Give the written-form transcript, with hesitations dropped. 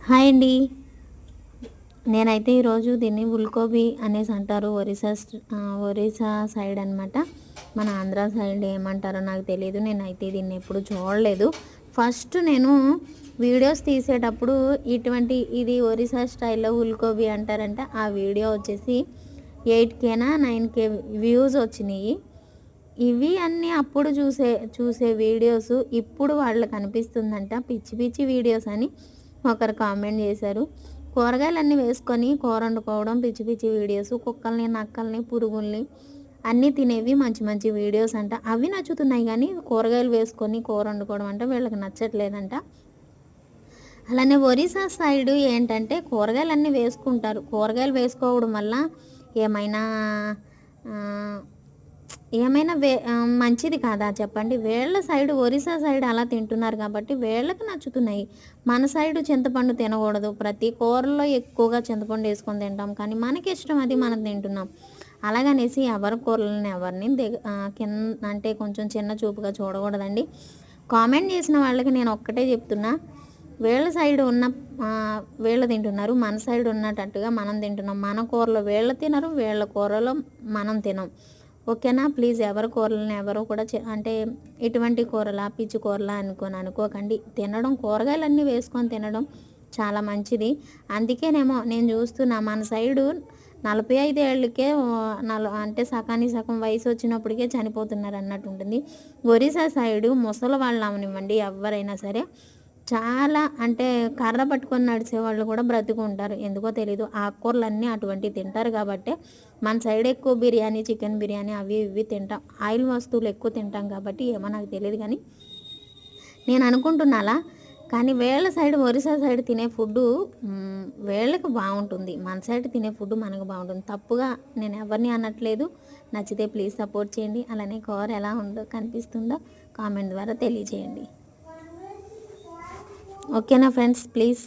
Hi అండి. నేనైతే ఈరోజు దీన్ని ఉల్కోబీ అనేసి అంటారు. ఒరిస్సా సైడ్ అనమాట. మన ఆంధ్ర సైడ్ ఏమంటారో నాకు తెలియదు. నేనైతే దీన్ని ఎప్పుడు చూడలేదు. ఫస్ట్ నేను వీడియోస్ తీసేటప్పుడు ఇది ఒరిస్సా స్టైల్లో ఉల్కోబీ అంటారంట. ఆ వీడియో వచ్చేసి 8Kనా 9K వ్యూస్ వచ్చినాయి. ఇవి అన్నీ అప్పుడు చూసే వీడియోస్ ఇప్పుడు వాళ్ళకి అనిపిస్తుందంట పిచ్చి పిచ్చి వీడియోస్ అని ఒకరు కామెంట్ చేశారు. కూరగాయలన్నీ వేసుకొని కూర వండుకోవడం పిచ్చి పిచ్చి వీడియోస్, కుక్కల్ని నక్కల్ని పురుగుల్ని అన్నీ తినేవి మంచి మంచి వీడియోస్ అంట. అవి నచ్చుతున్నాయి కానీ కూరగాయలు వేసుకొని కూర వండుకోవడం అంటే వీళ్ళకి నచ్చట్లేదంట. అలానే ఒరిస్సా సైడు ఏంటంటే కూరగాయలన్నీ వేసుకుంటారు. కూరగాయలు వేసుకోవడం వల్ల ఏమైనా మంచిది కాదా చెప్పండి? వీళ్ళ సైడ్ ఒరిస్సా సైడ్ అలా తింటున్నారు కాబట్టి వీళ్ళకి నచ్చుతున్నాయి. మన సైడు చింతపండు తినకూడదు. ప్రతి కూరల్లో ఎక్కువగా చింతపండు వేసుకొని తింటాం. కానీ మనకి ఇష్టం అది మనం తింటున్నాం. అలాగనేసి ఎవరి కూరలని ఎవరిని అంటే కొంచెం చిన్న చూపుగా చూడకూడదండి. కామెంట్ చేసిన వాళ్ళకి నేను ఒక్కటే చెప్తున్నా, వీళ్ళ సైడ్ ఉన్న వీళ్ళు తింటున్నారు, మన సైడ్ ఉన్నట్టుగా మనం తింటున్నాం. మన కూరలో వీళ్ళు తినరు, వీళ్ళ కూరలో మనం తినం. ఓకేనా? ప్లీజ్ ఎవరి కూరలని ఎవరు కూడా అంటే ఇటువంటి కూరలా పిచ్చి కూరలా అనుకోకండి. కూరగాయలన్నీ వేసుకొని తినడం చాలా మంచిది. అందుకేనేమో నేను చూస్తున్నా మన సైడు 45 ఏళ్ళకే అంటే సకానికి సగం వయసు వచ్చినప్పటికే చనిపోతున్నారు అన్నట్టు ఉంటుంది. ఒరిస్సా సైడు ముసలి వాళ్ళు అవనివ్వండి ఎవరైనా సరే చాలా అంటే కర్ర పట్టుకొని నడిచేవాళ్ళు కూడా బ్రతుకుంటారు. ఎందుకో తెలీదు. ఆకుకూరలన్నీ అటువంటివి తింటారు కాబట్టి మన సైడ్ ఎక్కువ బిర్యానీ, చికెన్ బిర్యానీ అవి ఇవి తింటాం. ఆయిల్ వస్తువులు ఎక్కువ తింటాం కాబట్టి ఏమో నాకు తెలియదు కానీ నేను అనుకుంటున్నా అలా. కానీ వీళ్ళ సైడ్ ఒరిస్సా సైడ్ తినే ఫుడ్డు వీళ్ళకి బాగుంటుంది. మన సైడ్ తినే ఫుడ్ మనకు బాగుంటుంది. తప్పుగా నేను ఎవరిని అనట్లేదు. నచ్చితే ప్లీజ్ సపోర్ట్ చేయండి. అలానే కూర ఎలా కనిపిస్తుందో కామెంట్ ద్వారా తెలియజేయండి. ఓకేనా ఫ్రెండ్స్? ప్లీజ్